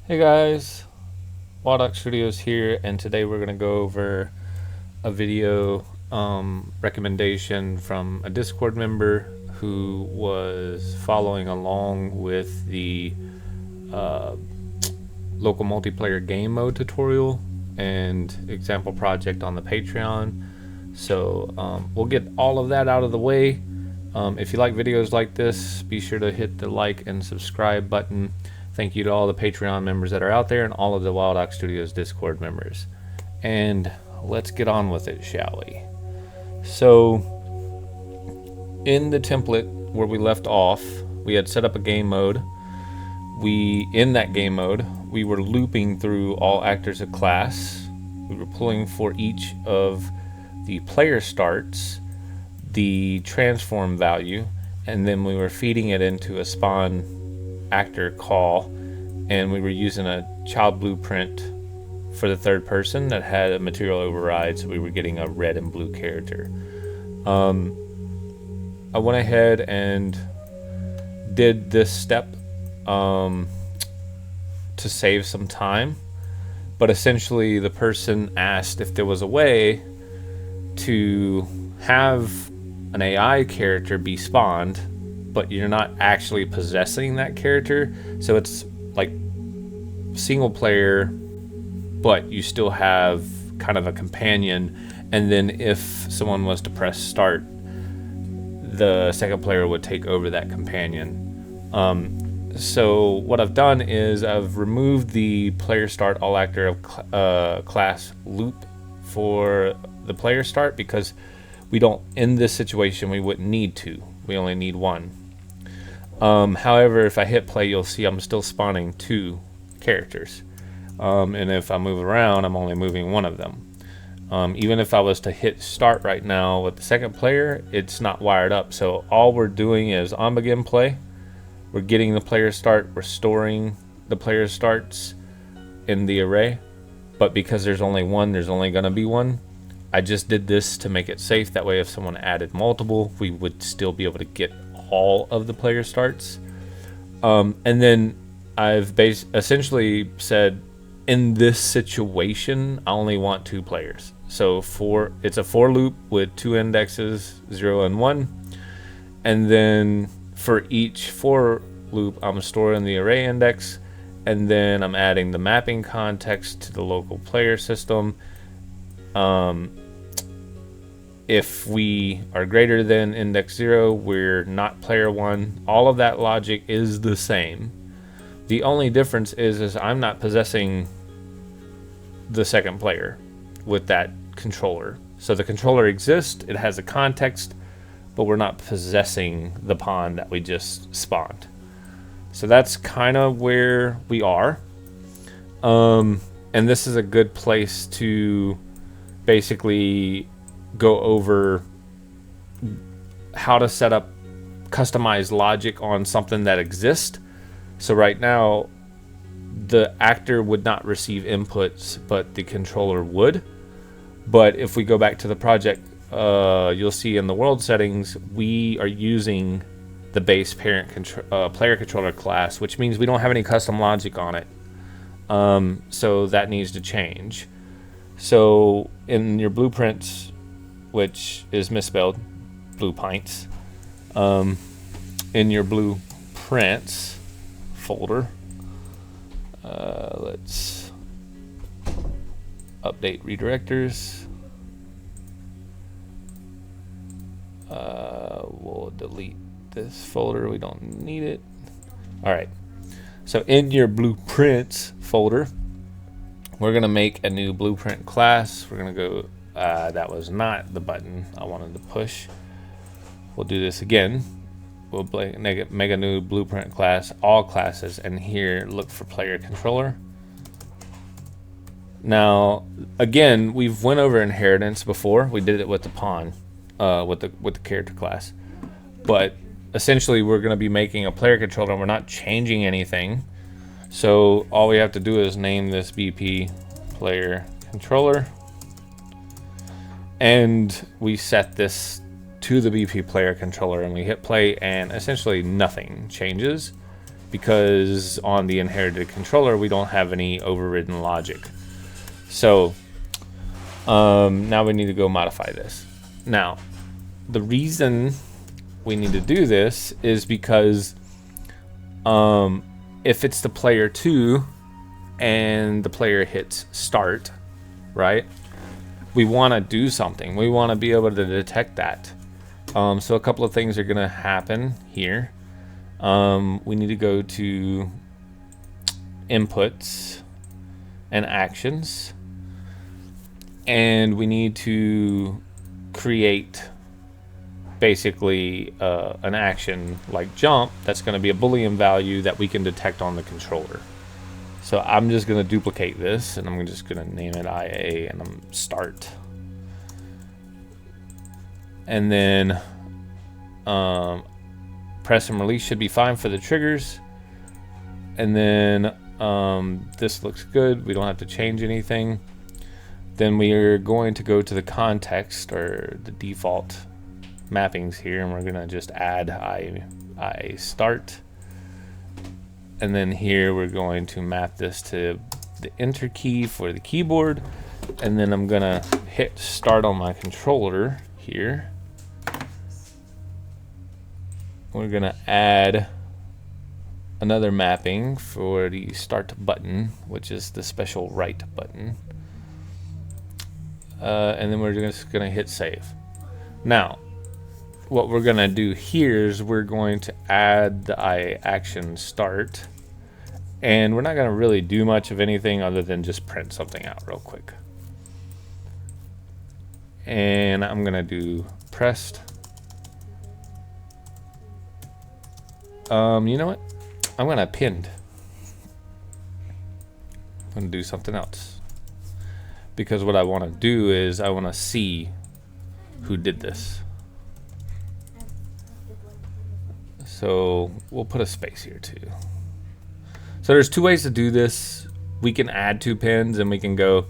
Hey guys, Waldock Studios here, and today we're going to go over a video recommendation from a Discord member who was following along with the uh, local multiplayer game mode tutorial and example project on the Patreon. So we'll get all of that out of the way. If you like videos like this, be sure to hit the like and subscribe button. Thank you to all the Patreon members that are out there and all of the Wild Ox Studios Discord members. And let's get on with it, shall we? So, in the template where we left off, we had set up a game mode. In that game mode, we were looping through all actors of class. We were pulling for each of the player starts the transform value, and then we were feeding it into a spawn actor call, and we were using a child blueprint for the third person that had a material override, so we were getting a red and blue character. I went ahead and did this step to save some time, but essentially the person asked if there was a way to have an AI character be spawned, but you're not actually possessing that character. So it's like single player, but you still have kind of a companion. And then if someone was to press start, the second player would take over that companion. So what I've done is I've removed the player start all actor of class loop for the player start, because we don't, in this situation, we wouldn't need to. We only need one. However, if I hit play, you'll see I'm still spawning two characters. And if I move around, I'm only moving one of them. Even if I was to hit start right now with the second player, it's not wired up. So all we're doing is on begin play, we're getting the player start, we're storing the player starts in the array. But because there's only one, there's only going to be one. I just did this to make it safe. That way, if someone added multiple, we would still be able to get all of the player starts. And then I've essentially said, in this situation, I only want two players. So it's a for loop with two indexes, 0 and 1. And then for each for loop, I'm storing the array index, and then I'm adding the mapping context to the local player system. If we are greater than index 0, we're not player 1. All of that logic is the same. The only difference is I'm not possessing the second player with that controller. So the controller exists, it has a context, but we're not possessing the pawn that we just spawned. So that's kind of where we are. And this is a good place to basically go over how to set up customized logic on something that exists. So right now, the actor would not receive inputs, but the controller would. But if we go back to the project, you'll see in the world settings, we are using the base parent player controller class, which means we don't have any custom logic on it. So that needs to change. So in your blueprints, which is misspelled, blue pints, in your blueprints folder, let's update redirectors. We'll delete this folder, we don't need it. All right, so in your blueprints folder, we're gonna make a new blueprint class. We're gonna go, that was not the button I wanted to push. We'll do this again. We'll make a new blueprint class, all classes, and here look for player controller. Now, again, we've went over inheritance before. We did it with the pawn, with the character class. But essentially, we're going to be making a player controller, and we're not changing anything. So all we have to do is name this BP player controller, and we set this to the BP player controller, and we hit play, and essentially nothing changes. because on the inherited controller we don't have any overridden logic. So now we need to go modify this. Now, the reason we need to do this is because if it's the player 2 and the player hits start, right? We want to do something. We want to be able to detect that. So a couple of things are going to happen here. We need to go to inputs and actions, and we need to create basically an action like jump that's going to be a Boolean value that we can detect on the controller. So I'm just going to duplicate this, and I'm just going to name it IA, and I'm start. And then press and release should be fine for the triggers. And then this looks good. We don't have to change anything. Then we are going to go to the context or the default mappings here, and we're going to just add IA start. And then here we're going to map this to the enter key for the keyboard. And then I'm going to hit start on my controller here. We're going to add another mapping for the start button, which is the special right button. And then we're just going to hit save. Now, what we're going to do here is we're going to add the IA action start. And we're not going to really do much of anything other than just print something out real quick. And I'm going to do pressed. You know what? I'm going to append. I'm going to do something else. Because what I want to do is I want to see who did this. So we'll put a space here too. So there's two ways to do this. We can add 2 pins, and we can go,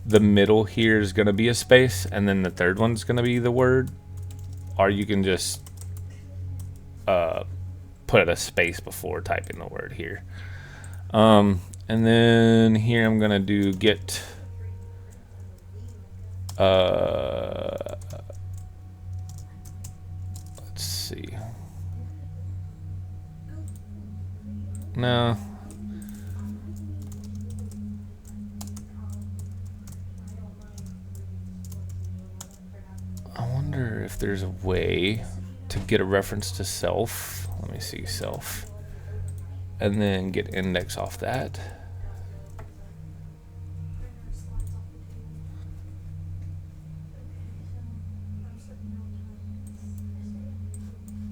the middle here is going to be a space, and then the third one's going to be the word. Or you can just put a space before typing the word here. And then here I'm going to do get let's see. No. I wonder if there's a way to get a reference to self. Let me see, self. And then get index off that.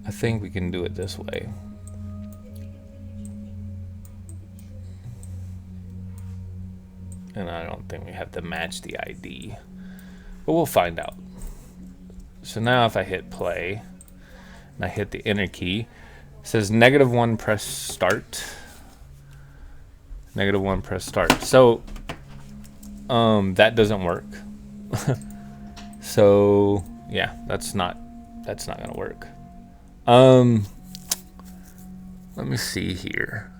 I think we can do it this way. And I don't think we have to match the ID, but we'll find out. So now if I hit play and I hit the enter key, it says -1 press start. -1 press start. So that doesn't work. So yeah, that's not gonna work. Let me see here.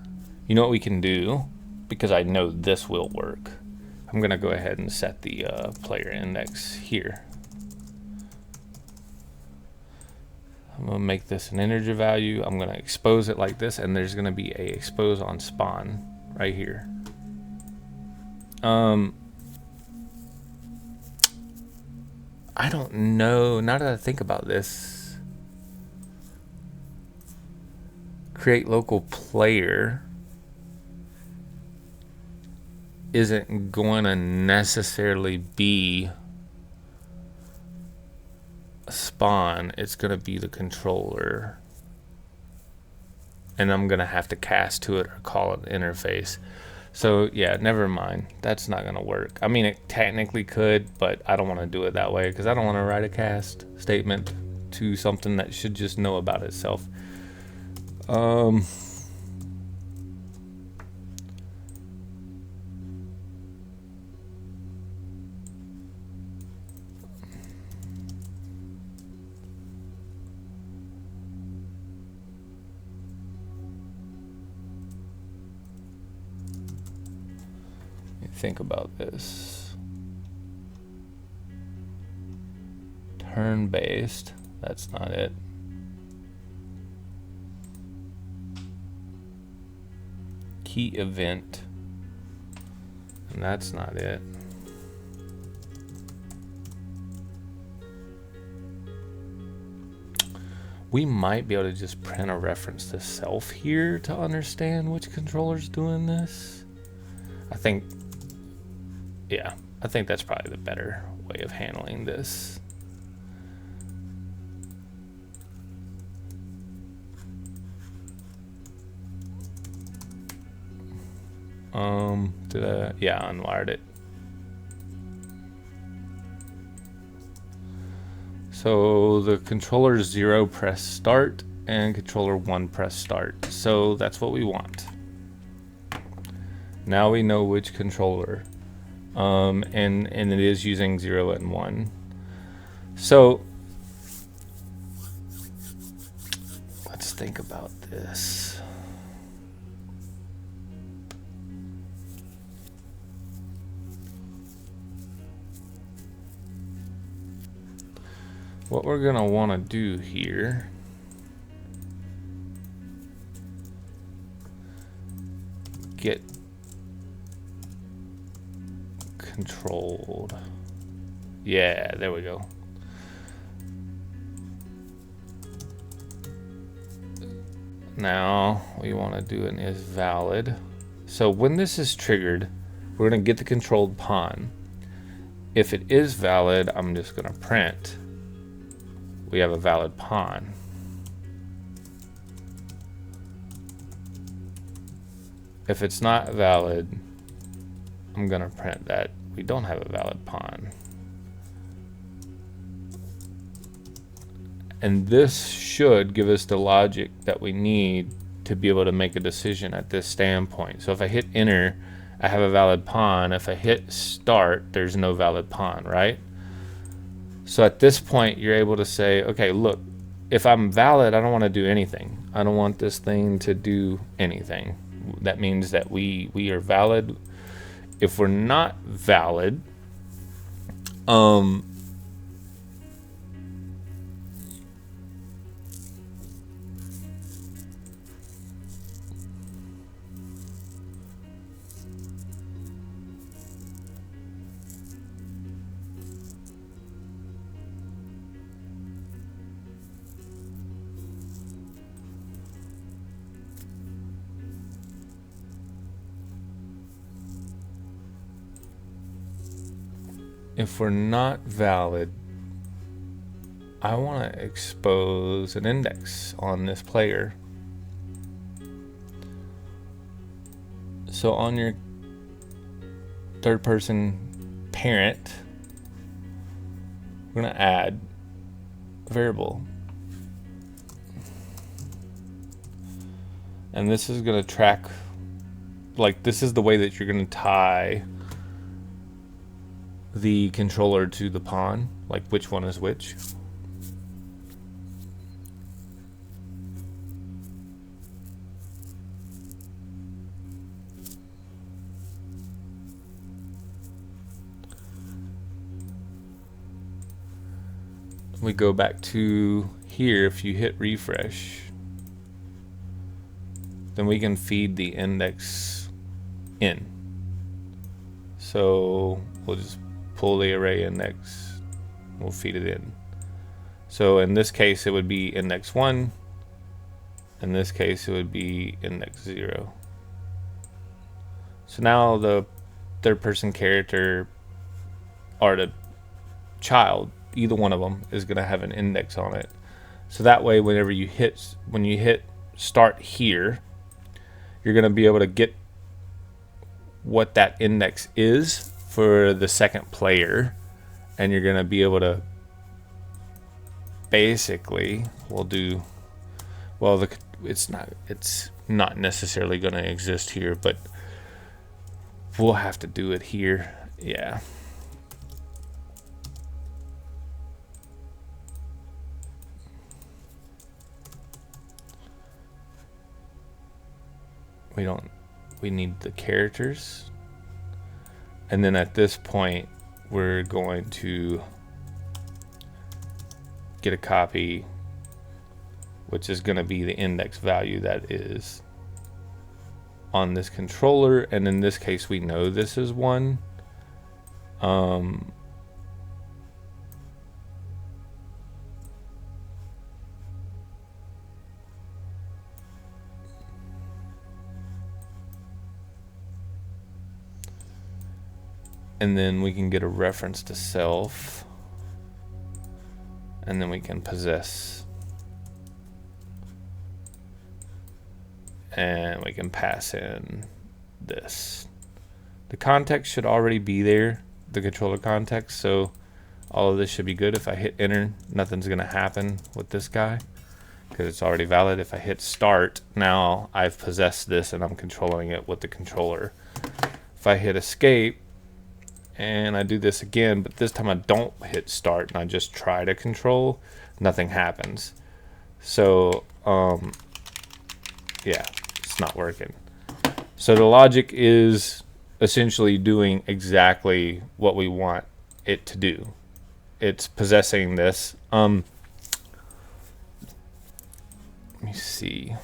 You know what we can do, because I know this will work. I'm gonna go ahead and set the player index here. I'm gonna make this an integer value. I'm gonna expose it like this, and there's gonna be a expose on spawn right here. I don't know, now that I think about this, create local player isn't going to necessarily be a spawn. It's going to be the controller, and I'm going to have to cast to it or call it interface. So yeah, never mind, that's not going to work. I mean, it technically could, but I don't want to do it that way because I don't want to write a cast statement to something that should just know about itself. think about this. Turn-based, that's not it. Key event, and that's not it. We might be able to just print a reference to self here to understand which controller's doing this. I think, yeah, I think that's probably the better way of handling this. Yeah, unwired it. So the controller 0 press start and controller 1 press start. So that's what we want. Now we know which controller. And it is using 0 and 1. So let's think about this. What we're gonna want to do here get controlled. Yeah, there we go. Now we want to do an is valid. So when this is triggered, we're gonna get the controlled pawn. If it is valid, I'm just gonna print we have a valid pawn. If it's not valid, I'm gonna print that we don't have a valid pawn. And this should give us the logic that we need to be able to make a decision at this standpoint. So if I hit enter, I have a valid pawn. If I hit start, there's no valid pawn, right? So at this point, you're able to say, okay, look, if I'm valid, I don't want to do anything. I don't want this thing to do anything. That means that we are valid. If we're not valid, if we're not valid, I want to expose an index on this player. So on your third person parent, we're going to add a variable. And this is going to track, like this is the way that you're going to tie the controller to the pawn, like which one is which. We go back to here. If you hit refresh, then we can feed the index in. So we'll just pull the array index, we'll feed it in. So in this case it would be index 1, in this case it would be index 0. So now the third person character or the child, either one of them is going to have an index on it. So that way when you hit start here, you're going to be able to get what that index is for the second player, and you're going to be able to basically it's not necessarily going to exist here, but we'll have to do it here. Yeah. We need the characters. And then at this point, we're going to get a copy, which is going to be the index value that is on this controller. And in this case, we know this is 1. And then we can get a reference to self, and then we can possess, and we can pass in this. The context should already be there, the controller context, so all of this should be good. If I hit enter, nothing's gonna happen with this guy because it's already valid. If I hit start, now I've possessed this and I'm controlling it with the controller. If I hit escape and I do this again, but this time I don't hit start and I just try to control, nothing happens. So yeah, it's not working. So the logic is essentially doing exactly what we want it to do. It's possessing this. Let me see.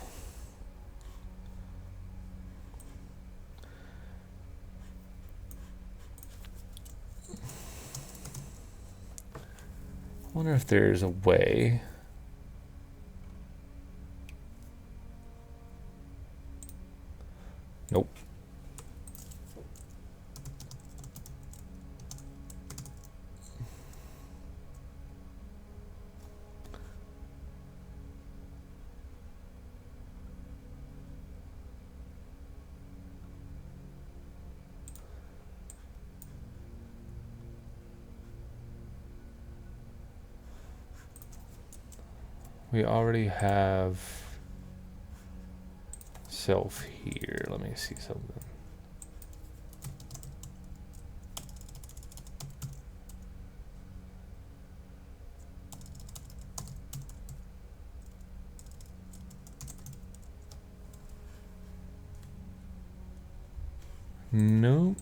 I wonder if there's a way. Nope. We already have self here. Let me see something. Nope.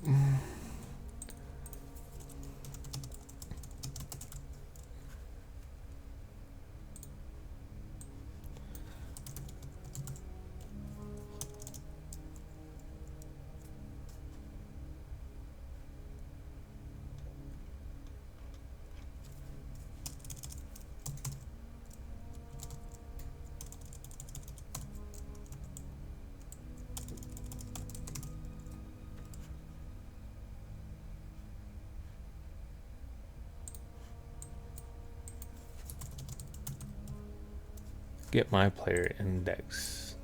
Get my player index.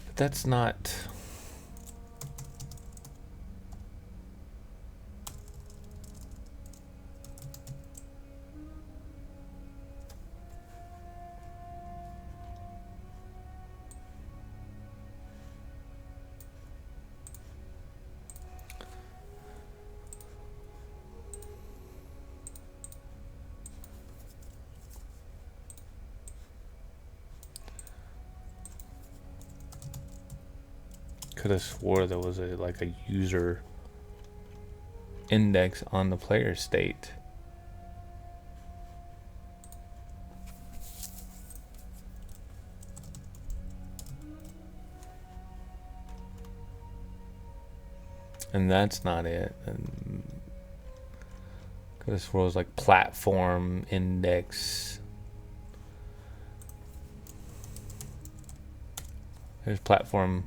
But that's not. Could have swore there was like a user index on the player state. And that's not it. And could have swore it was like platform index. There's platform.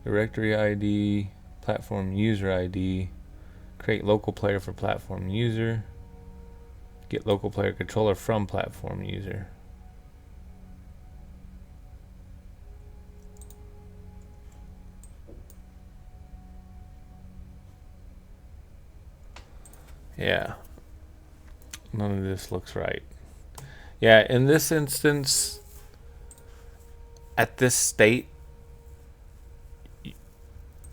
Directory ID, platform user ID, create local player for platform user, get local player controller from platform user. Yeah, none of this looks right. Yeah, in this instance, at this state,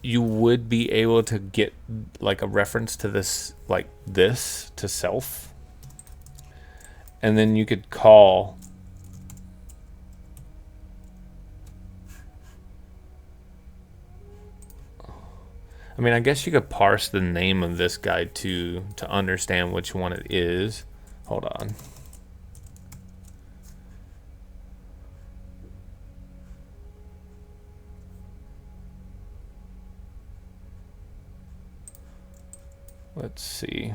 you would be able to get like a reference to this, like this to self, and then you could call. I mean, I guess you could parse the name of this guy too to understand which one it is. Hold on. Let's see.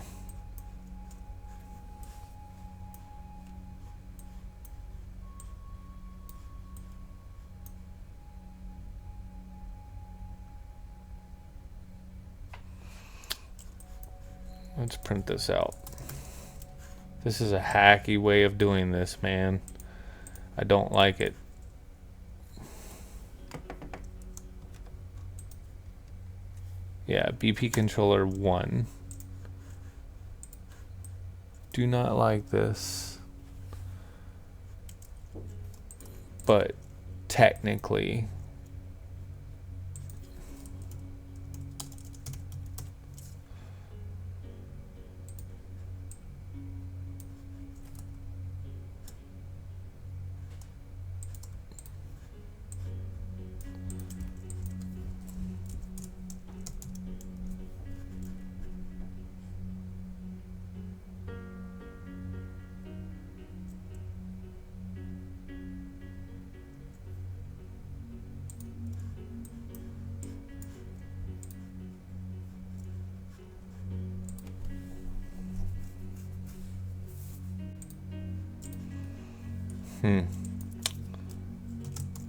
Let's print this out. This is a hacky way of doing this, man. I don't like it. Yeah, BP controller 1. Do not like this. But technically,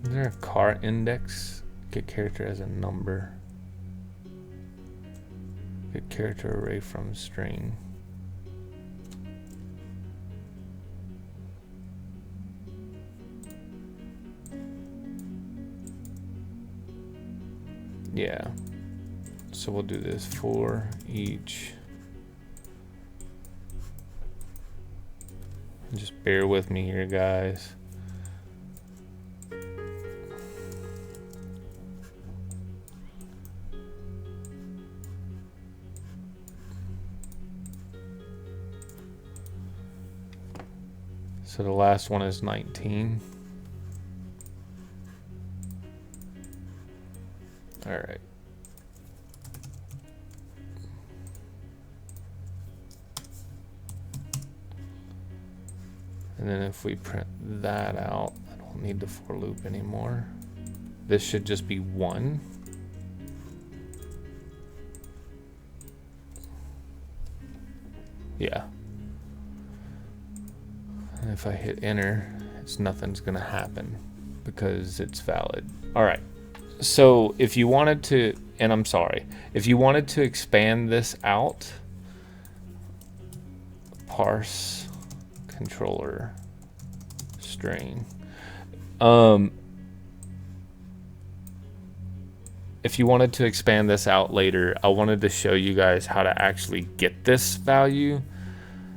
Is there a car index? Get character as a number. Get character array from string. Yeah. So we'll do this for each. Just bear with me here, guys. So the last one is 19. All right. And then if we print that out, I don't need the for loop anymore. This should just be 1. Yeah. And if I hit enter, nothing's gonna happen because it's valid. All right. So if you wanted to, and I'm sorry, if you wanted to expand this out, parse controller string. If you wanted to expand this out later, I wanted to show you guys how to actually get this value.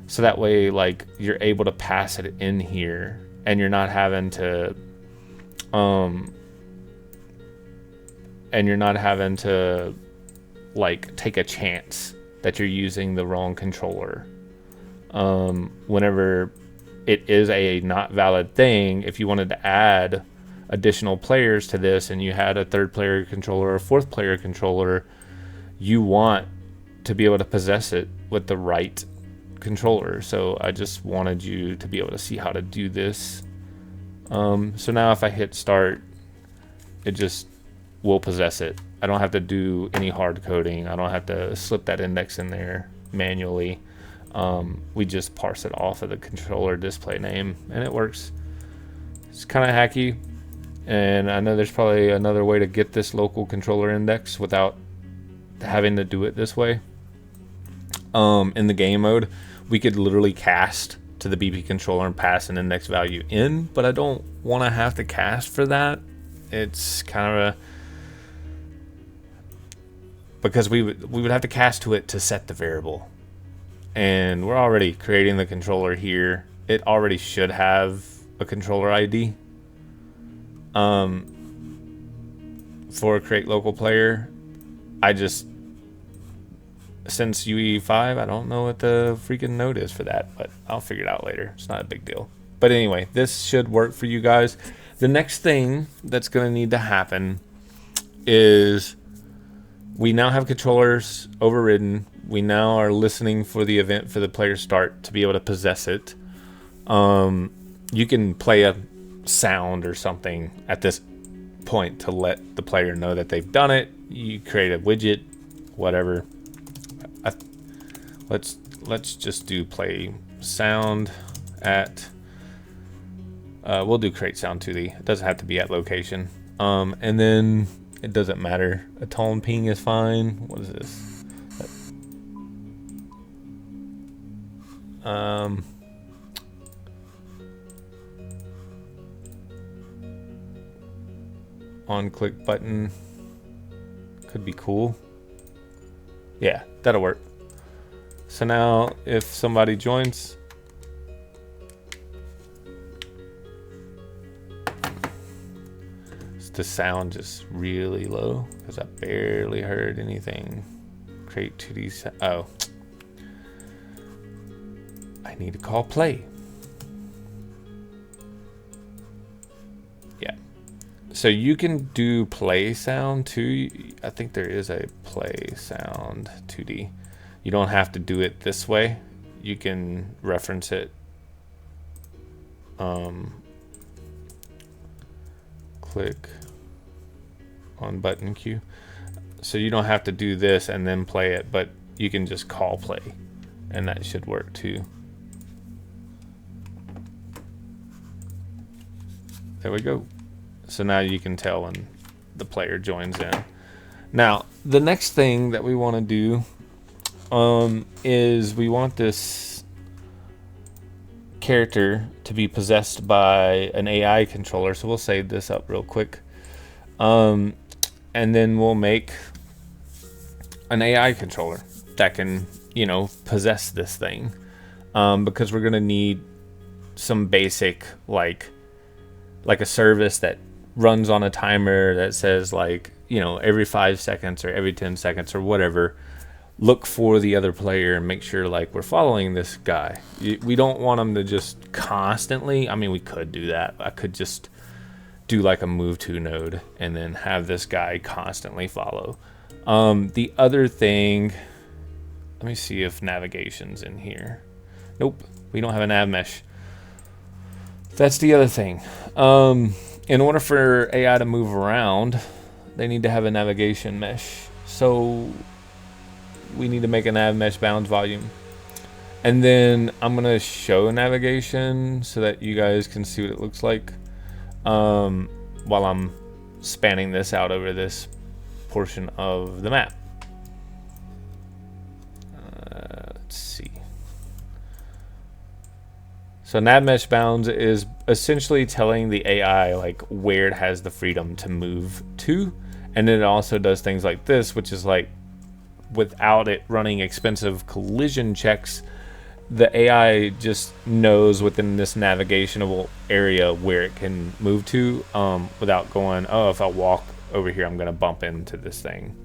So that way, like, you're able to pass it in here and you're not having to, like, take a chance that you're using the wrong controller. Whenever it is a not valid thing, if you wanted to add additional players to this and you had a third player controller or a fourth player controller, you want to be able to possess it with the right controller. So I just wanted you to be able to see how to do this. So now if I hit start, it just will possess it. I don't have to do any hard coding. I don't have to slip that index in there manually. We just parse it off of the controller display name and it works. It's kind of hacky, and I know there's probably another way to get this local controller index without having to do it this way. In the game mode, we could literally cast to the BP controller and pass an index value in, but I don't want to have to cast for that. It's kind of because we would have to cast to it to set the variable, and we're already creating the controller here. it already should have a controller ID for create local player. I just, since UE5, I don't know what the freaking node is for that, but I'll figure it out later. It's not a big deal. But anyway, this should work for you guys. The next thing that's going to need to happen is we now have controllers overridden. We now are listening for the event for the player start to be able to possess it. You can play a sound or something at this point to let the player know that they've done it. You create a widget, whatever. Let's just do play sound at. We'll do create sound 2D. It doesn't have to be at location. And then it doesn't matter. A tone ping is fine. What is this? On click button could be cool. Yeah, that'll work. So now if somebody joins, the sound just really low because I barely heard anything. Create 2D. Oh, I need to call play. Yeah. So you can do play sound too. I think there is a play sound 2D. You don't have to do it this way. You can reference it. Click on button queue. So you don't have to do this and then play it, but you can just call play, and that should work too. There we go. So now you can tell when the player joins in. Now, the next thing that we want to do is we want this character to be possessed by an AI controller. So we'll save this up real quick. And then we'll make an AI controller that can, you know, possess this thing. Because we're going to need some basic, like a service that runs on a timer that says, like, you know, every 5 seconds or every 10 seconds or whatever, look for the other player and make sure, like, we're following this guy. We don't want them to just constantly, I mean, we could do that. I could just do like a move to node and then have this guy constantly follow. The other thing, let me see if navigation's in here. Nope, we don't have a nav mesh. That's the other thing. In order for AI to move around, they need to have a navigation mesh. So we need to make a nav mesh bounds volume. And then I'm gonna show navigation so that you guys can see what it looks like while I'm spanning this out over this portion of the map. Let's see. So nav mesh bounds is essentially telling the AI like where it has the freedom to move to, and then it also does things like this, which is like, without it running expensive collision checks, the AI just knows within this navigationable area where it can move to, without going, oh, if I walk over here, I'm gonna bump into this thing.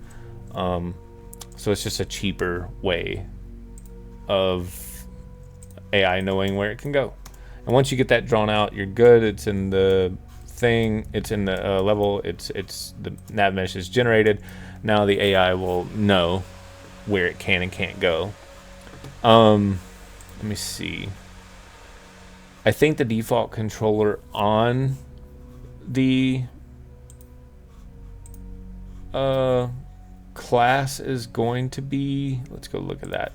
So it's just a cheaper way of AI knowing where it can go. And once you get that drawn out, you're good. It's in the thing, it's in the level, it's the nav mesh is generated. Now the AI will know where it can and can't go. Let me see. I think the default controller on the class is going to be, let's go look at that.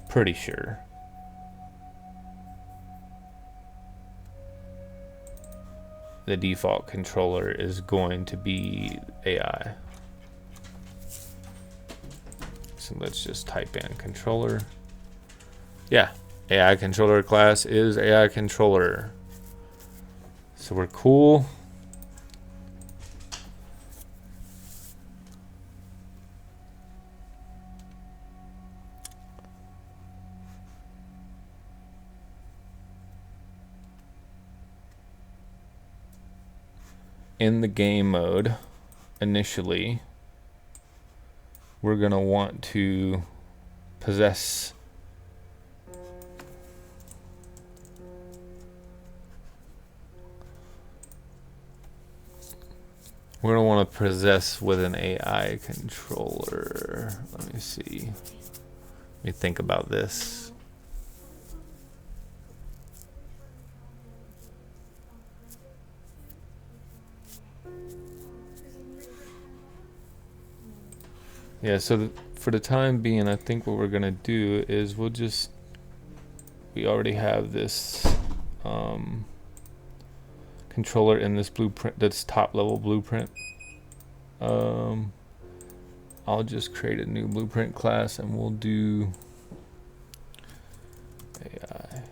Pretty sure. The default controller is going to be AI. So let's just type in controller. Yeah, AI controller class is AI controller. So we're cool. in the game mode, initially, we're going to want to possess we're going to want to possess with an AI controller. Let me see. Let me think about this. Yeah, so for the time being, I think what we're going to do is we already have this controller in this blueprint, that's top level blueprint. I'll just create a new blueprint class and we'll do AI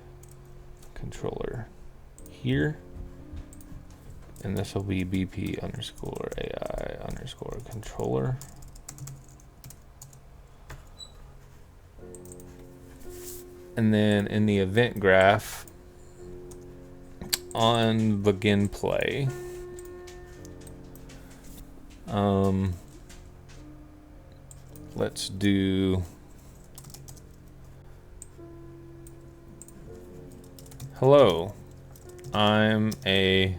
controller here. And this will be BP underscore AI underscore controller. And then in the event graph, on begin play, let's do hello, I'm a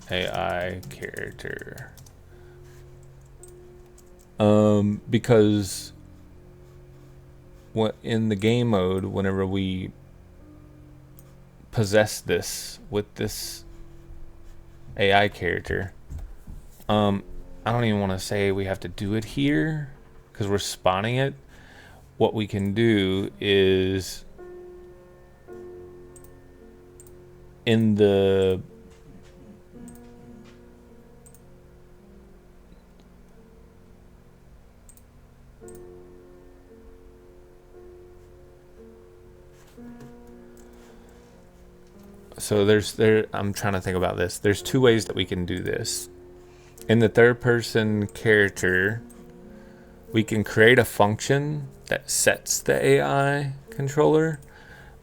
AI character. Because what in the game mode, whenever we possess this with this AI character, I don't even want to say we have to do it here because we're spawning it. What we can do is in the I'm trying to think about this. There's two ways that we can do this. In the third person character, we can create a function that sets the AI controller,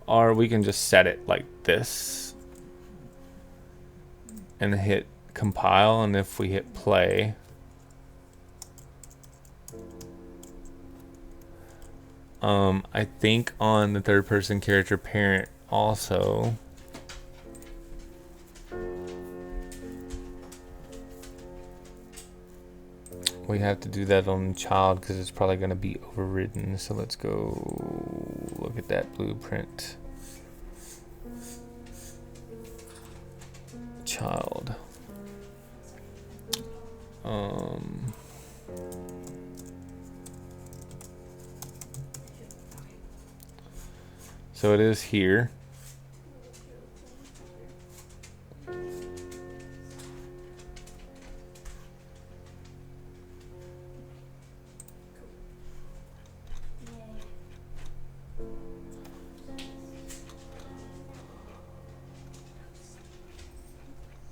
or we can just set it like this and hit compile, and if we hit play, I think on the third person character parent also, we have to do that on child because it's probably going to be overridden. So let's go look at that blueprint. Child. So it is here.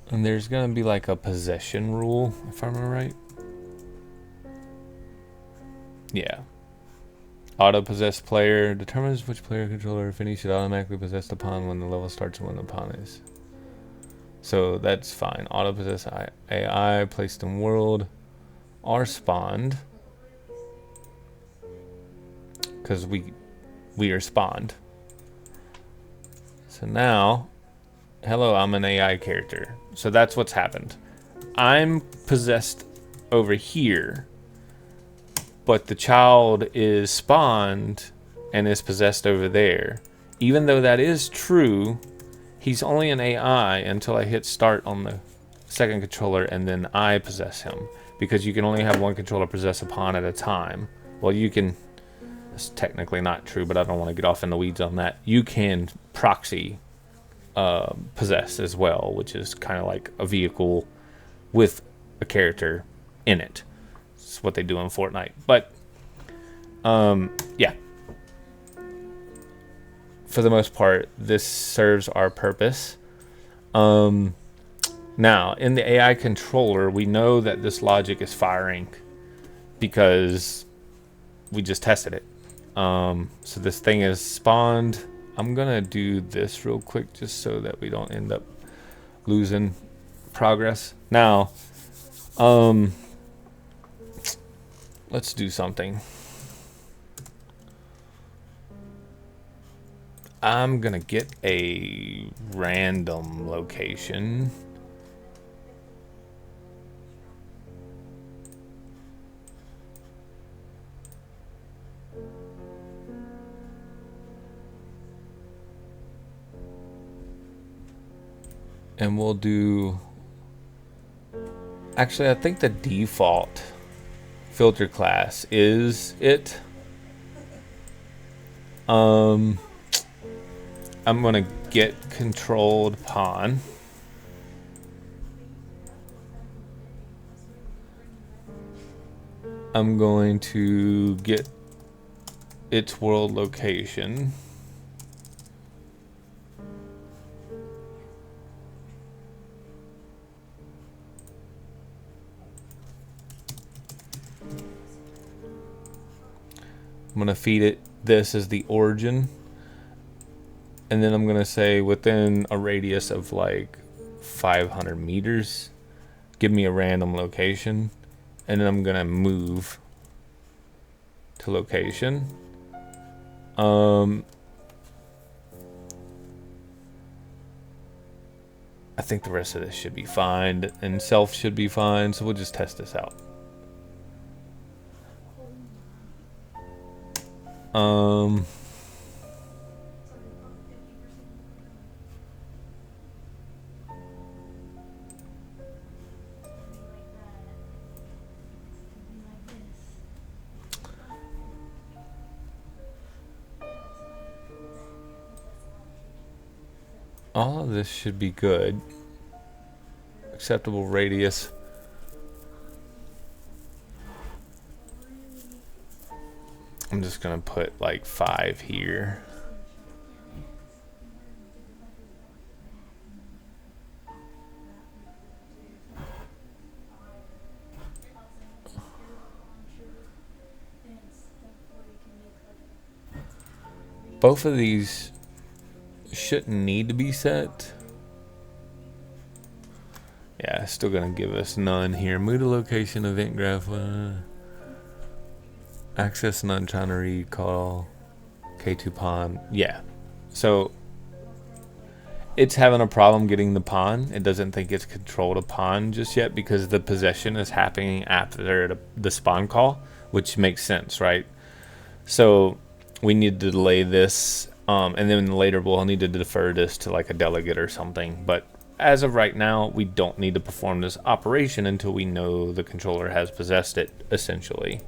And there's gonna be like a possession rule, if I remember right. Yeah. Auto-possessed player determines which player controller, if any, should automatically possess the pawn when the level starts and when the pawn is. So that's fine. Auto-possessed AI placed in world are spawned. Because we are spawned. So now, hello, I'm an AI character. So that's what's happened. I'm possessed over here, but the child is spawned and is possessed over there. Even though that is true, he's only an AI until I hit start on the second controller and then I possess him. Because you can only have one controller possess a pawn at a time. Well, you can, it's technically not true, but I don't want to get off in the weeds on that. You can proxy possess as well, which is kind of like a vehicle with a character in it. It's what they do in Fortnite. But yeah, for the most part, this serves our purpose. Now, in the AI controller, we know that this logic is firing because we just tested it. So this thing is spawned. I'm gonna do this real quick just so that we don't end up losing progress. Now, let's do something. I'm gonna get a random location. And we'll do, actually I think the default filter class is it. I'm gonna get controlled pawn. I'm going to get its world location. I'm gonna feed it this as the origin, and then I'm gonna say within a radius of like 500 meters, give me a random location, and then I'm gonna move to location. I think the rest of this should be fine, and self should be fine, so we'll just test this out. All of this should be good. Acceptable radius. I'm just gonna put like 5 here. Both of these shouldn't need to be set. Yeah, it's still gonna give us none here. Move to location event graph. Access none, trying to recall K2 pawn. Yeah, so it's having a problem getting the pawn. It doesn't think it's controlled a pawn just yet because the possession is happening after the spawn call, which makes sense, right? So we need to delay this, and then later we'll need to defer this to like a delegate or something. But as of right now, we don't need to perform this operation until we know the controller has possessed it, essentially.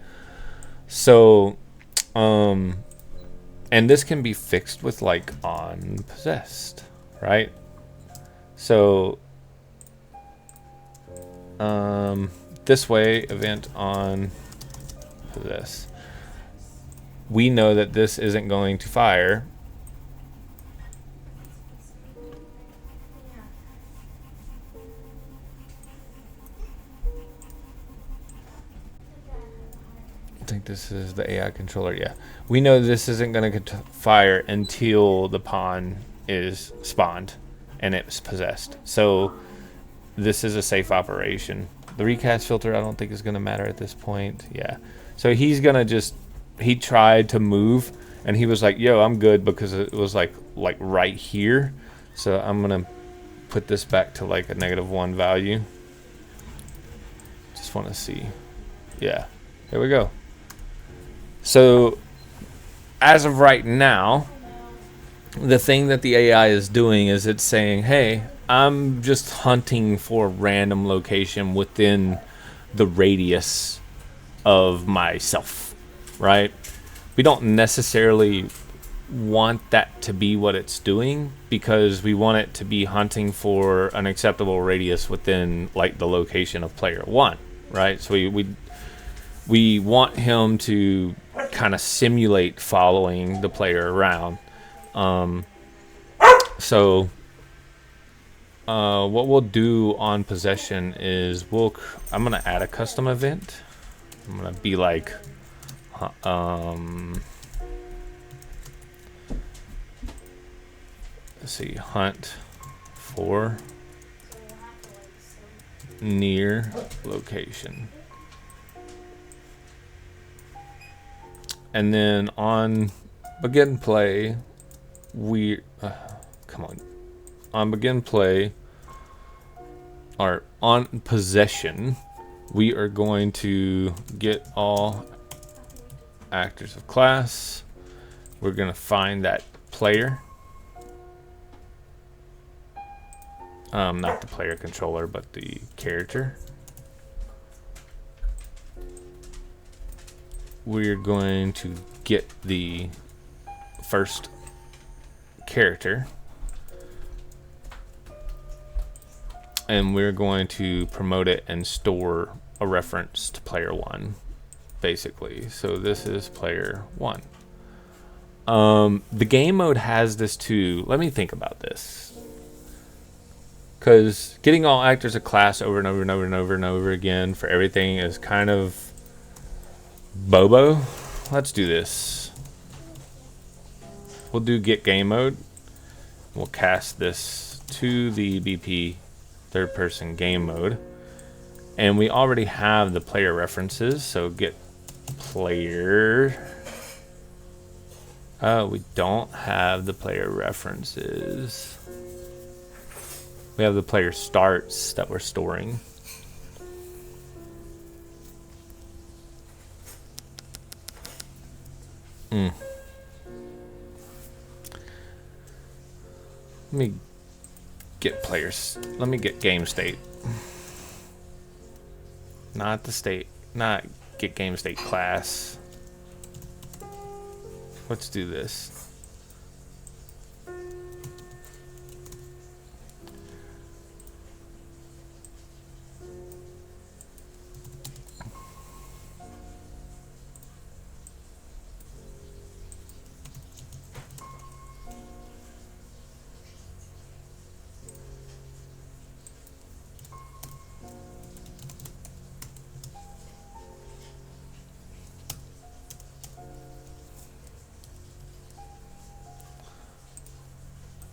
So, and this can be fixed with like on possessed, right? So, this way, event on possess. We know that this isn't going to fire. I think this is the AI controller. Yeah, we know this isn't going to fire until the pawn is spawned and it's possessed. So this is a safe operation. The recast filter I don't think is going to matter at this point. Yeah, so he's going to just, he tried to move and he was like, yo, I'm good, because it was like right here. So I'm going to put this back to like a -1 value. Just want to see. Yeah, there we go. So as of right now, the thing that the AI is doing is it's saying, hey, I'm just hunting for a random location within the radius of myself, right? We don't necessarily want that to be what it's doing, because we want it to be hunting for an acceptable radius within like the location of player 1, right? So we want him to kind of simulate following the player around. So what we'll do on possession is I'm gonna add a custom event. I'm gonna be like let's see, hunt for near location. And then on begin play, on begin play, or on possession, we are going to get all actors of class. We're going to find that player. Not the player controller, but the character. We're going to get the first character. And we're going to promote it and store a reference to player 1, basically. So this is player 1. The game mode has this too. Let me think about this. Because getting all actors of class over and over and over and over and over again for everything is kind of bobo. Let's do this. We'll do get game mode. We'll cast this to the BP third person game mode. And we already have the player references, so get player. We don't have the player references. We have the player starts that we're storing. Let me get players. Let me get game state. Not the state. Not get game state class. Let's do this.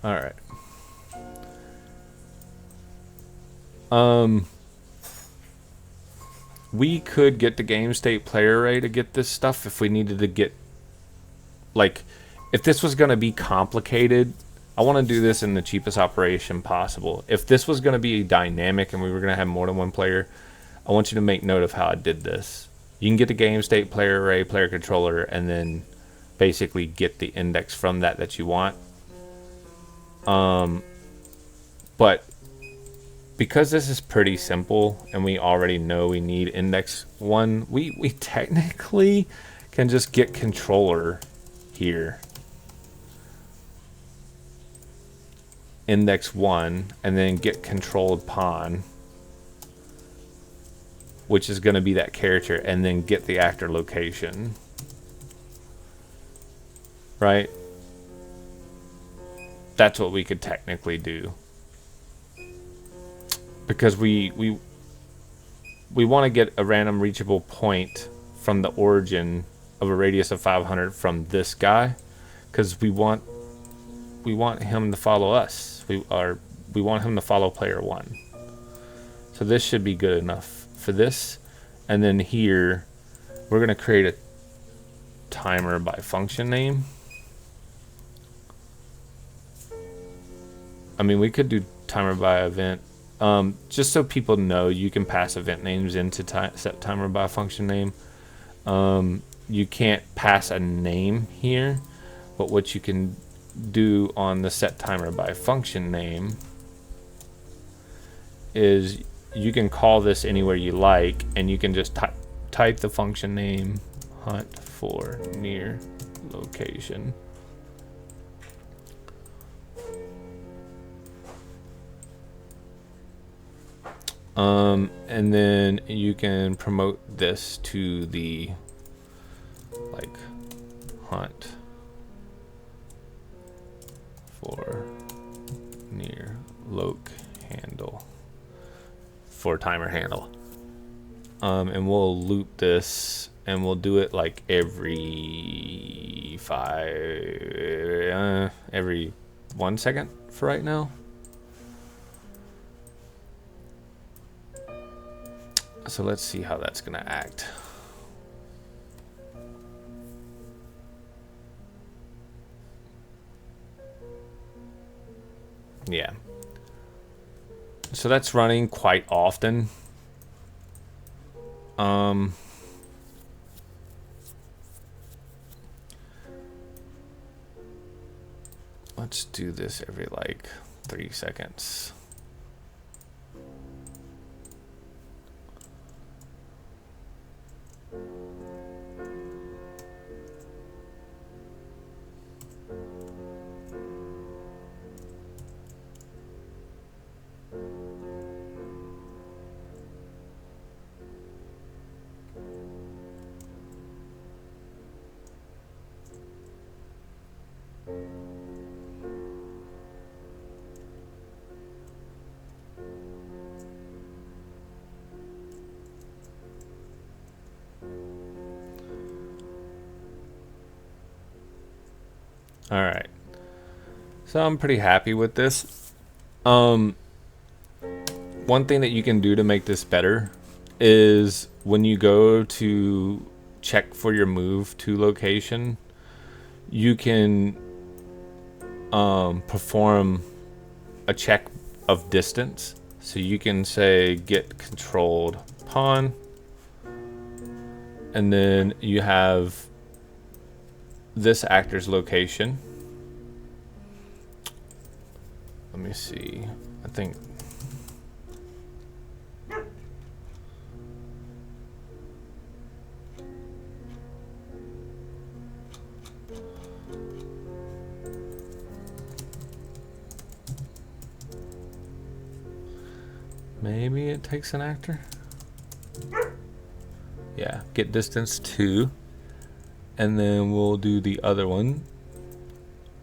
All right. We could get the game state player array to get this stuff if we needed to get, like, if this was going to be complicated. I want to do this in the cheapest operation possible. If this was going to be dynamic and we were going to have more than one player, I want you to make note of how I did this. You can get the game state player array, player controller, and then basically get the index from that you want. But because this is pretty simple and we already know we need index 1, we technically can just get controller here. Index 1 and then get controlled pawn, which is going to be that character, and then get the actor location. Right? That's what we could technically do. Because we want to get a random reachable point from the origin of a radius of 500 from this guy, because we want him to follow us. We want him to follow player 1. So this should be good enough for this. And then here we're going to create a timer by function name. I mean, we could do timer by event. Just so people know, you can pass event names into set timer by function name. You can't pass a name here, but what you can do on the set timer by function name is you can call this anywhere you like, and you can just type the function name hunt for near location. And then you can promote this to the like hunt for near loc handle for timer handle. And we'll loop this, and we'll do it like every 1 second for right now. So let's see how that's going to act. Yeah. So that's running quite often. Let's do this every like 3 seconds. All right. So I'm pretty happy with this. One thing that you can do to make this better is when you go to check for your move to location, you can perform a check of distance. So you can say get controlled pawn, and then you have this actor's location. Let me see. I think maybe it takes an actor. Yeah, get distance 2. And then we'll do the other one.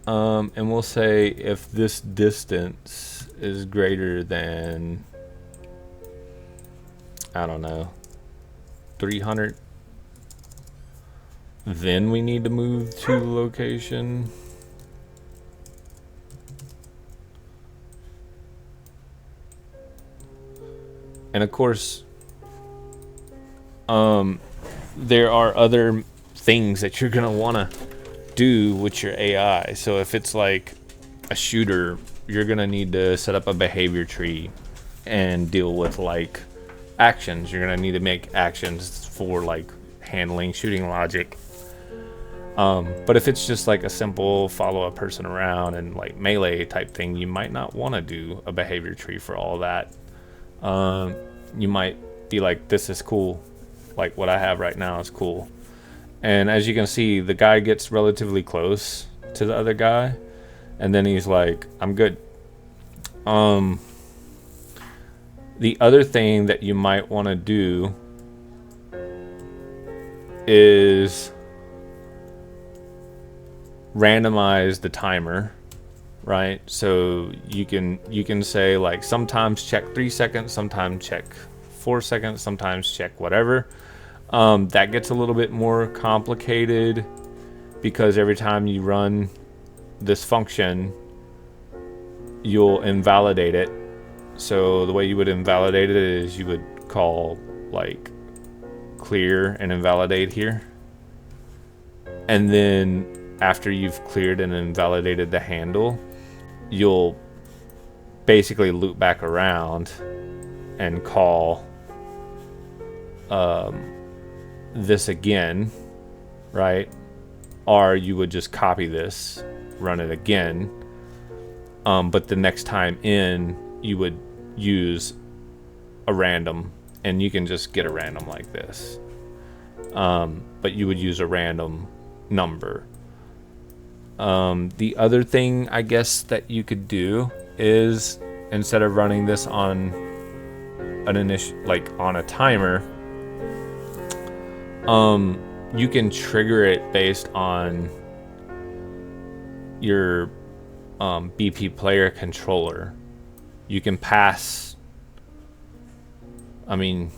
And we'll say if this distance is greater than, I don't know, 300, then we need to move to the location. And of course, there are other things that you're gonna want to do with your AI. So if it's like a shooter, you're gonna need to set up a behavior tree and deal with like actions. You're gonna need to make actions for like handling shooting logic. But if it's just like a simple follow a person around and like melee type thing, you might not want to do a behavior tree for all that. You might be like, this is cool, like what I have right now is cool. And as you can see, the guy gets relatively close to the other guy, and then he's like, I'm good. The other thing that you might want to do is randomize the timer, right? So you can say like sometimes check 3 seconds, sometimes check 4 seconds, sometimes check whatever. That gets a little bit more complicated because every time you run this function, you'll invalidate it. So the way you would invalidate it is you would call like clear and invalidate here. And then after you've cleared and invalidated the handle, you'll basically loop back around and call this again, right? Or you would just copy this, run it again, but the next time in you would use a random, and you can just get a random like this, but you would use a random number. The other thing I guess that you could do is instead of running this on an on a timer, you can trigger it based on your BP player controller. You can pass, I mean,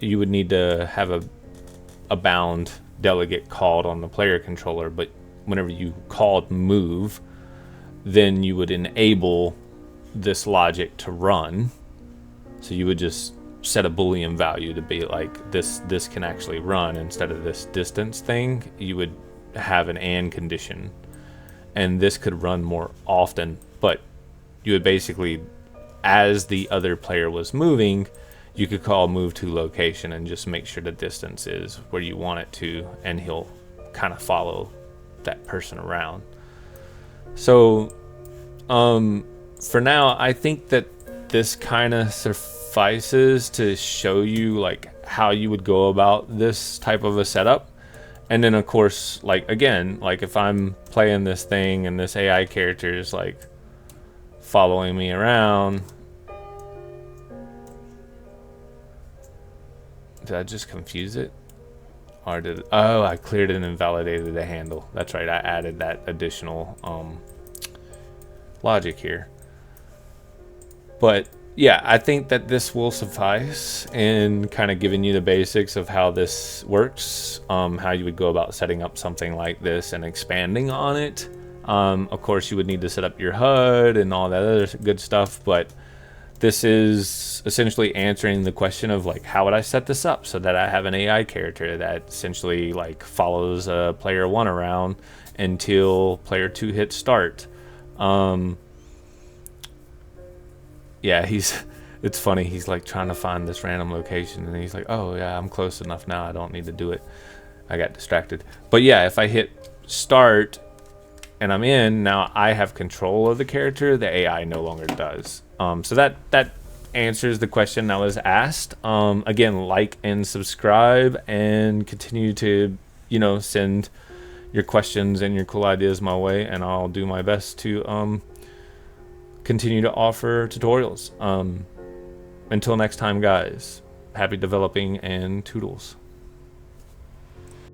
you would need to have a bound delegate called on the player controller, but whenever you called move, then you would enable this logic to run. So you would just set a Boolean value to be like this can actually run instead of this distance thing, you would have an and condition, and this could run more often. But you would basically, as the other player was moving, you could call move to location and just make sure the distance is where you want it to, and he'll kind of follow that person around. So for now, I think that this kind of suffices to show you like how you would go about this type of a setup. And then of course, like again, like if I'm playing this thing and this AI character is like following me around, did I just confuse it? Or did, oh, I cleared it and validated the handle. That's right, I added that additional logic here. But yeah, I think that this will suffice in kind of giving you the basics of how this works, how you would go about setting up something like this and expanding on it. Of course, you would need to set up your HUD and all that other good stuff, but this is essentially answering the question of like, how would I set this up so that I have an AI character that essentially like follows player 1 around until player 2 hits start. Yeah, it's funny, he's like trying to find this random location and he's like, oh yeah, I'm close enough now, I don't need to do it. I got distracted. But yeah, if I hit start and I'm in, now I have control of the character, the AI no longer does. So that answers the question that was asked. Again, like and subscribe and continue to, send your questions and your cool ideas my way, and I'll do my best to continue to offer tutorials. Until next time, guys, happy developing and toodles.